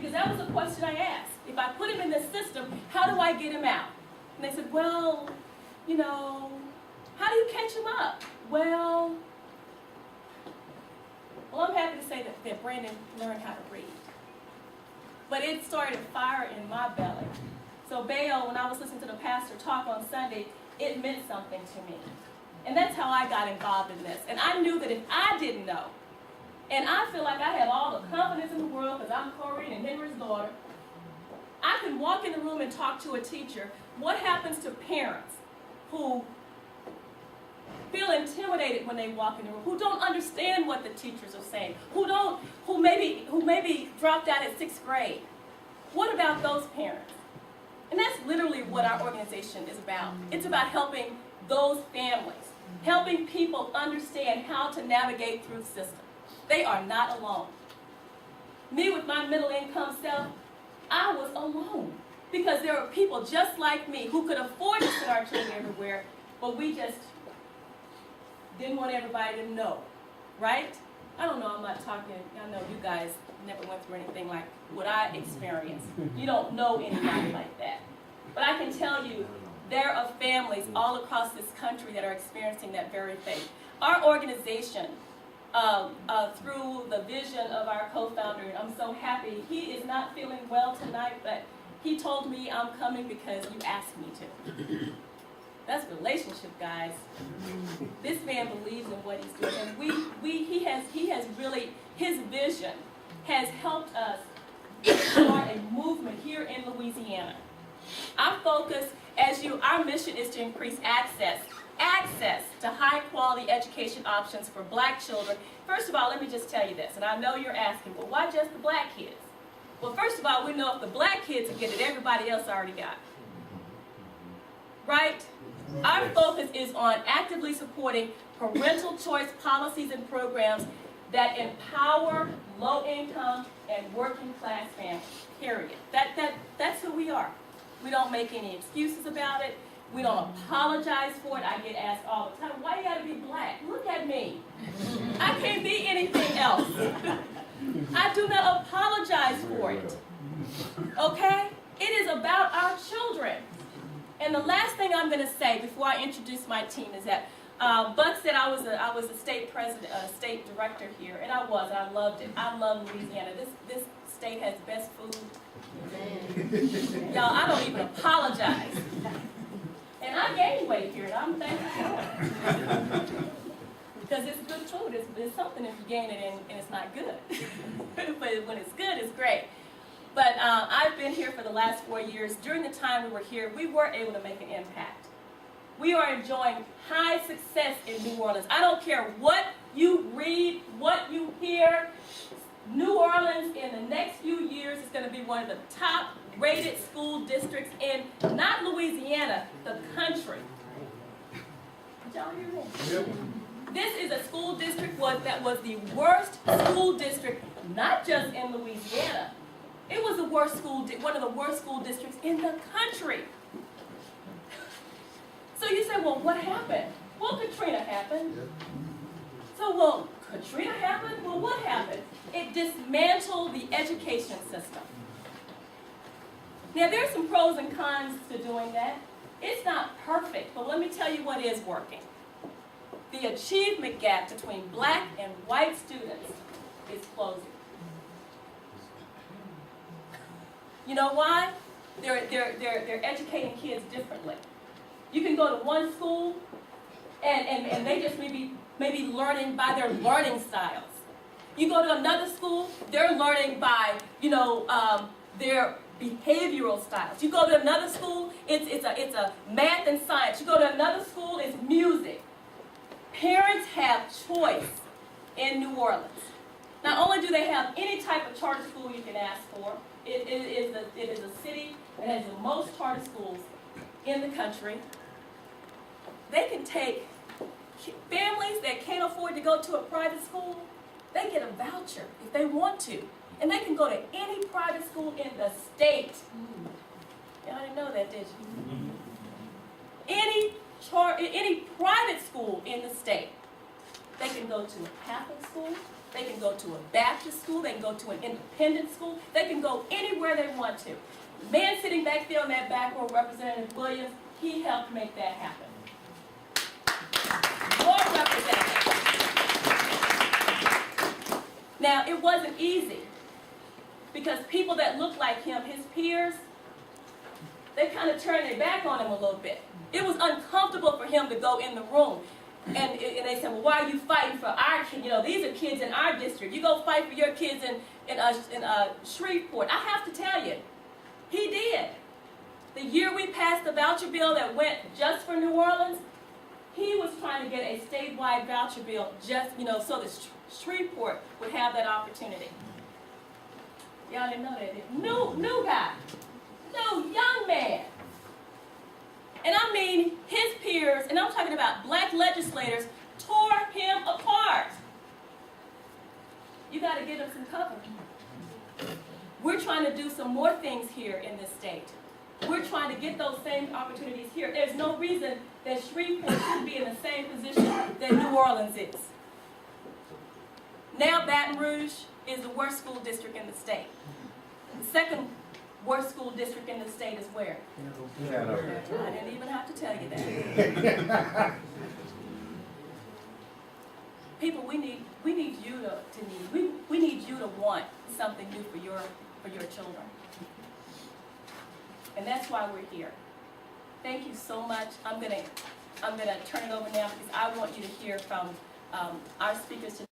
Because that was the question I asked. If I put him in this system, how do I get him out? And they said, well, you know, how do you catch him up? Well, I'm happy to say that Brandon learned how to read. But it started a fire in my belly. So Baeo, when I was listening to the pastor talk on Sunday, it meant something to me. And that's how I got involved in this. And I knew that if I didn't know, and I feel like I have all the confidence in the world because I'm Corrine and Henry's daughter, I can walk in the room and talk to a teacher. What happens to parents who feel intimidated when they walk in the room, who don't understand what the teachers are saying, who maybe dropped out at 6th grade? What about those parents? And that's literally what our organization is about. It's about helping those families, helping people understand how to navigate through the system. They are not alone. Me with my middle income self, I was alone. Because there were people just like me who could afford to send our children everywhere, but we just didn't want everybody to know, right? I don't know, I'm not talking, I know you guys never went through anything like what I experienced. You don't know anybody like that. But I can tell you, there are families all across this country that are experiencing that very thing. Our organization, through the vision of our co-founder, and I'm so happy, he is not feeling well tonight, but he told me I'm coming because you asked me to. That's relationship, guys. This man believes in what he's doing, and he has really, his vision has helped us start a movement here in Louisiana. Our focus, our mission is to increase access to high-quality education options for black children. First of all, let me just tell you this, and I know you're asking, well, why just the black kids? Well, first of all, we know if the black kids get it, everybody else already got it. Right? Our focus is on actively supporting parental choice policies and programs that empower low-income and working-class families, period. That's who we are. We don't make any excuses about it. We don't apologize for it. I get asked all the time, why you gotta be black? Look at me. I can't be anything else. I do not apologize for it. Okay? It is about our children. And the last thing I'm going to say before I introduce my team is that Buck said I was a state president, state director here, and I loved it. I love Louisiana. This state has best food. Y'all, I don't even apologize. And I gained weight here, and I'm thankful for it. Because it's good food. It's something if you gain it and it's not good. But when it's good, it's great. But I've been here for the last 4 years. During the time we were here, we were able to make an impact. We are enjoying high success in New Orleans. I don't care what you read, what you hear. New Orleans in the next few years is going to be one of the top rated school districts in, not Louisiana, the country. Did y'all hear me? Yep. This is a school district that was the worst school district, not just in Louisiana. It was the worst one of the worst school districts in the country. So you say, well, what happened? Well, Katrina happened. So, well, Katrina happened? Well, what happened? It dismantled the education system. Now, there's some pros and cons to doing that. It's not perfect, but let me tell you what is working. The achievement gap between black and white students is closing. You know why? They're educating kids differently. You can go to one school and they just maybe learning by their learning styles. You go to another school, they're learning by, their behavioral styles. You go to another school, it's a math and science. You go to another school, it's music. Parents have choice in New Orleans. Not only do they have any type of charter school you can ask for, it is a city that has the most charter schools in the country. They can take families that can't afford to go to a private school, they get a voucher if they want to. And they can go to any private school in the state. Y'all didn't know that, did you? Any private school in the state. They can go to a Catholic school, They can go to a Baptist school. They can go to an independent school. They can go anywhere they want to. The man sitting back there in that back row, Representative Williams, he helped make that happen. Your representative. Now, it wasn't easy because people that looked like him, his peers, they kind of turned their back on him a little bit. It was uncomfortable for him to go in the room. And they said, well, why are you fighting for our kids? You know, these are kids in our district. You go fight for your kids in Shreveport. I have to tell you, he did. The year we passed the voucher bill that went just for New Orleans, he was trying to get a statewide voucher bill just, so that Shreveport would have that opportunity. Y'all didn't know that, did you? New guy. No, young man. And I mean, his peers, and I'm talking about black legislators, tore him apart. You got to give him some cover. We're trying to do some more things here in this state. We're trying to get those same opportunities here. There's no reason that Shreveport should be in the same position that New Orleans is. Now Baton Rouge is the worst school district in the state. The second worst school district in the state is where? I didn't even have to tell you that. People, we need you we need you to want something new for your children. And that's why we're here. Thank you so much. I'm gonna turn it over now because I want you to hear from our speakers today.